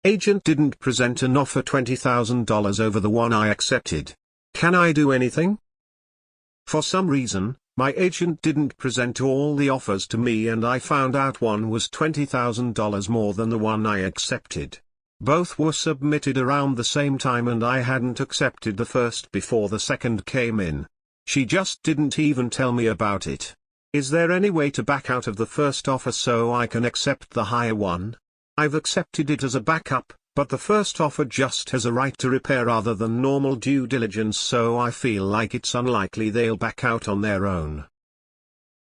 Agent didn't present an offer $20,000 over the one I accepted. Can I do anything? For some reason, my agent didn't present all the offers to me and I found out one was $20,000 more than the one I accepted. Both were submitted around the same time and I hadn't accepted the first before the second came in. She just didn't even tell me about it. Is there any way to back out of the first offer so I can accept the higher one? I've accepted it as a backup, but the first offer just has a right to repair rather than normal due diligence, so I feel like it's unlikely they'll back out on their own.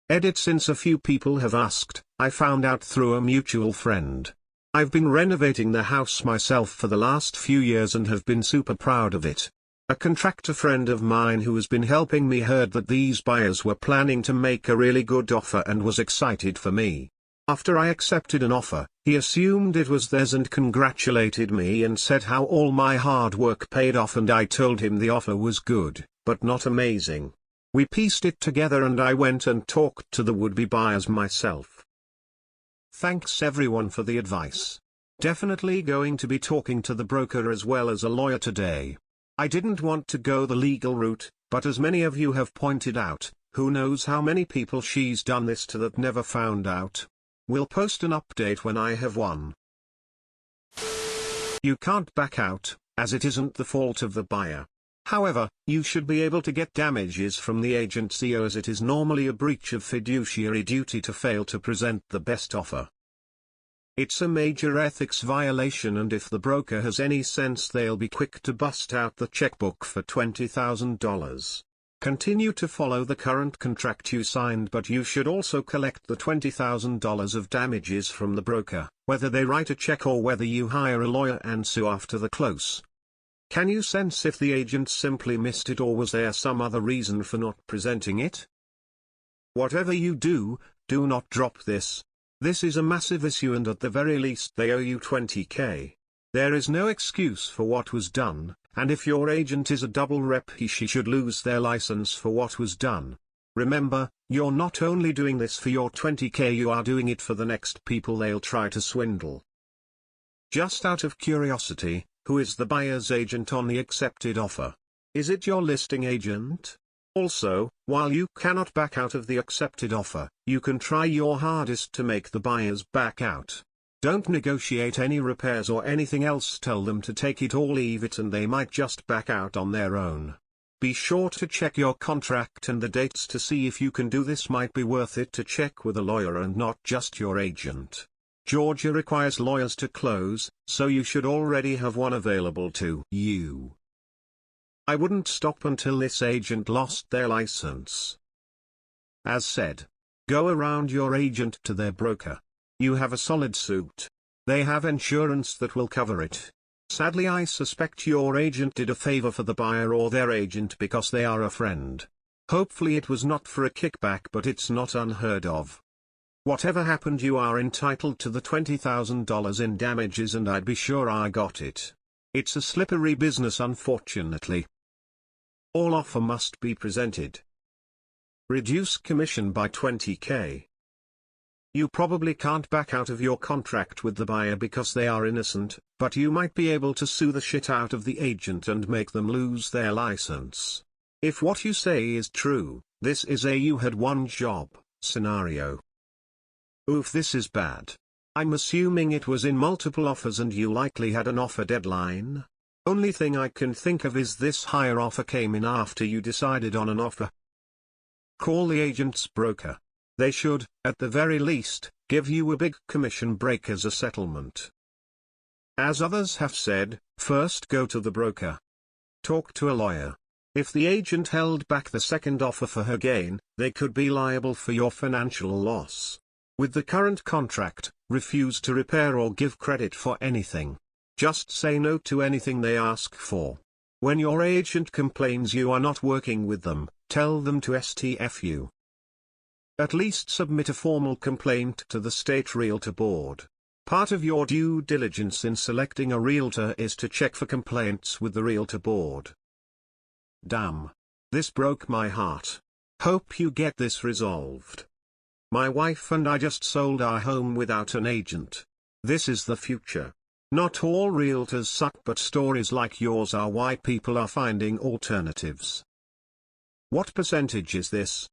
Edit: since a few people have asked, I found out through a mutual friend. I've been renovating the house myself for the last few years and have been super proud of it. A contractor friend of mine who has been helping me heard that these buyers were planning to make a really good offer and was excited for me. After I accepted an offer, he assumed it was theirs and congratulated me and said how all my hard work paid off, and I told him the offer was good, but not amazing. We pieced it together and I went and talked to the would-be buyers myself. Thanks everyone for the advice. Definitely going to be talking to the broker as well as a lawyer today. I didn't want to go the legal route, but as many of you have pointed out, who knows how many people she's done this to that never found out. We'll post an update when I have one. You can't back out, as it isn't the fault of the buyer. However, you should be able to get damages from the agency as it is normally a breach of fiduciary duty to fail to present the best offer. It's a major ethics violation, and if the broker has any sense they'll be quick to bust out the checkbook for $20,000. Continue to follow the current contract you signed, but you should also collect the $20,000 of damages from the broker, whether they write a check or whether you hire a lawyer and sue after the close. Can you sense if the agent simply missed it or was there some other reason for not presenting it? Whatever you do, do not drop this. This is a massive issue and at the very least they owe you $20,000. There is no excuse for what was done, and if your agent is a double rep she should lose their license for what was done. Remember, you're not only doing this for your $20,000, you are doing it for the next people they'll try to swindle. Just out of curiosity, who is the buyer's agent on the accepted offer? Is it your listing agent? Also, while you cannot back out of the accepted offer, you can try your hardest to make the buyers back out. Don't negotiate any repairs or anything else, tell them to take it or leave it and they might just back out on their own. Be sure to check your contract and the dates to see if you can do this. Might be worth it to check with a lawyer and not just your agent. Georgia requires lawyers to close, so you should already have one available to you. I wouldn't stop until this agent lost their license. As said, go around your agent to their broker. You have a solid suit. They have insurance that will cover it. Sadly, I suspect your agent did a favor for the buyer or their agent because they are a friend. Hopefully it was not for a kickback, but it's not unheard of. Whatever happened, you are entitled to the $20,000 in damages and I'd be sure I got it. It's a slippery business, unfortunately. All offer must be presented. Reduce commission by $20,000. You probably can't back out of your contract with the buyer because they are innocent, but you might be able to sue the shit out of the agent and make them lose their license. If what you say is true, this is a you had one job scenario. Oof, this is bad. I'm assuming it was in multiple offers and you likely had an offer deadline. Only thing I can think of is this higher offer came in after you decided on an offer. Call the agent's broker. They should, at the very least, give you a big commission break as a settlement. As others have said, first go to the broker. Talk to a lawyer. If the agent held back the second offer for her gain, they could be liable for your financial loss. With the current contract, refuse to repair or give credit for anything. Just say no to anything they ask for. When your agent complains you are not working with them, tell them to STFU. At least submit a formal complaint to the state realtor board. Part of your due diligence in selecting a realtor is to check for complaints with the realtor board. Damn. This broke my heart. Hope you get this resolved. My wife and I just sold our home without an agent. This is the future. Not all realtors suck, but stories like yours are why people are finding alternatives. What percentage is this?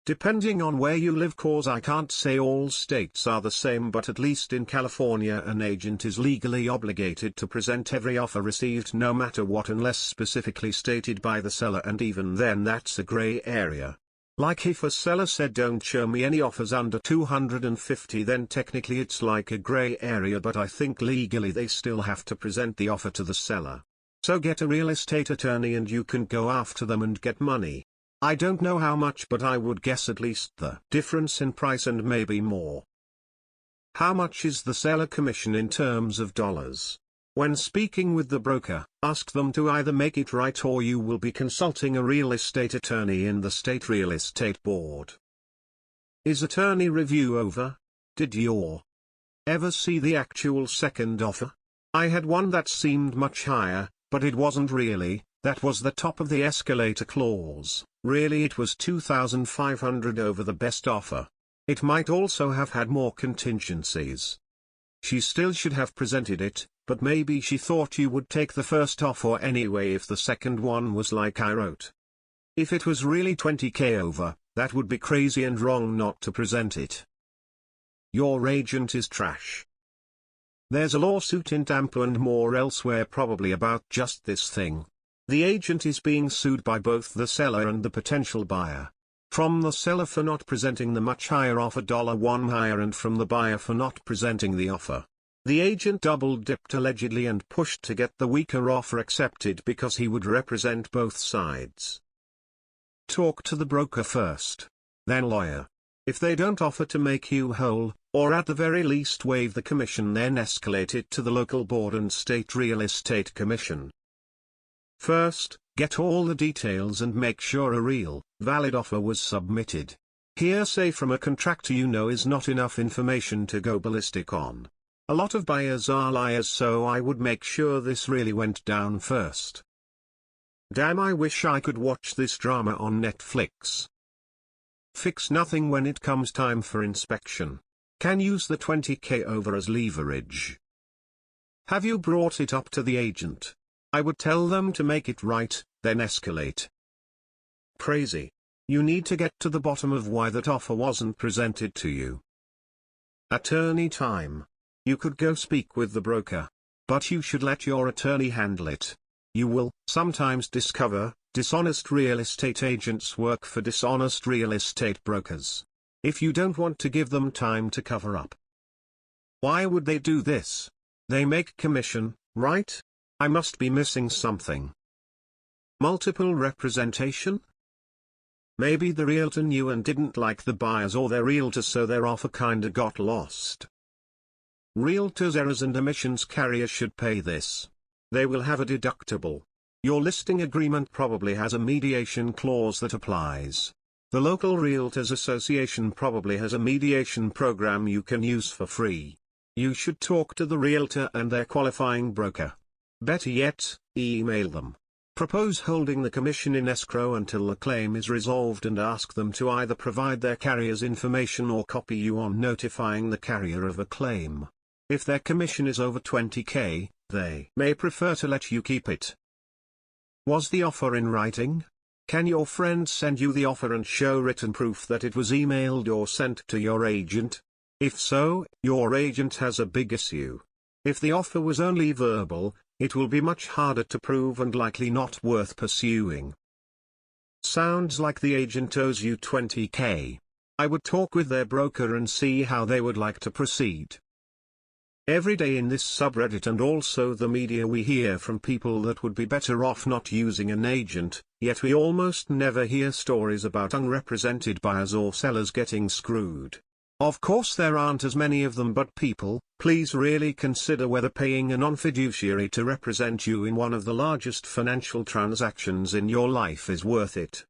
Depending on where you live, cause I can't say all states are the same, but at least in California an agent is legally obligated to present every offer received no matter what, unless specifically stated by the seller, and even then that's a gray area. Like if a seller said don't show me any offers under 250, then technically it's like a gray area, but I think legally they still have to present the offer to the seller. So get a real estate attorney and you can go after them and get money. I don't know how much, but I would guess at least the difference in price and maybe more. How much is the seller commission in terms of dollars? When speaking with the broker, ask them to either make it right or you will be consulting a real estate attorney in the state real estate board. Is attorney review over? Did you ever see the actual second offer? I had one that seemed much higher, but it wasn't really. That was the top of the escalator clause. Really it was $2,500 over the best offer. It might also have had more contingencies. She still should have presented it, but maybe she thought you would take the first offer anyway if the second one was like I wrote. If it was really $20,000 over, that would be crazy and wrong not to present it. Your agent is trash. There's a lawsuit in Tampa and more elsewhere probably about just this thing. The agent is being sued by both the seller and the potential buyer. From the seller for not presenting the much higher offer $1 higher, and from the buyer for not presenting the offer. The agent double-dipped allegedly and pushed to get the weaker offer accepted because he would represent both sides. Talk to the broker first, then lawyer. If they don't offer to make you whole, or at the very least waive the commission, then escalate it to the local board and state real estate commission. First, get all the details and make sure a real, valid offer was submitted. Hearsay from a contractor you know is not enough information to go ballistic on. A lot of buyers are liars, so I would make sure this really went down first. Damn, I wish I could watch this drama on Netflix. Fix nothing when it comes time for inspection. Can use the $20,000 over as leverage. Have you brought it up to the agent? I would tell them to make it right, then escalate. Crazy. You need to get to the bottom of why that offer wasn't presented to you. Attorney time. You could go speak with the broker, but you should let your attorney handle it. You will sometimes discover dishonest real estate agents work for dishonest real estate brokers. If you don't want to give them time to cover up. Why would they do this? They make commission, right? I must be missing something. Multiple representation? Maybe the realtor knew and didn't like the buyers or their realtor, so their offer kinda got lost. Realtors' errors and omissions, carrier should pay this. They will have a deductible. Your listing agreement probably has a mediation clause that applies. The local Realtors Association probably has a mediation program you can use for free. You should talk to the realtor and their qualifying broker. Better yet, email them. Propose holding the commission in escrow until the claim is resolved and ask them to either provide their carrier's information or copy you on notifying the carrier of a claim. If their commission is over $20,000, they may prefer to let you keep it. Was the offer in writing? Can your friend send you the offer and show written proof that it was emailed or sent to your agent? If so, your agent has a big issue. If the offer was only verbal, it will be much harder to prove and likely not worth pursuing. Sounds like the agent owes you $20,000. I would talk with their broker and see how they would like to proceed. Every day in this subreddit and also the media we hear from people that would be better off not using an agent, yet we almost never hear stories about unrepresented buyers or sellers getting screwed. Of course there aren't as many of them, but people, please really consider whether paying a non-fiduciary to represent you in one of the largest financial transactions in your life is worth it.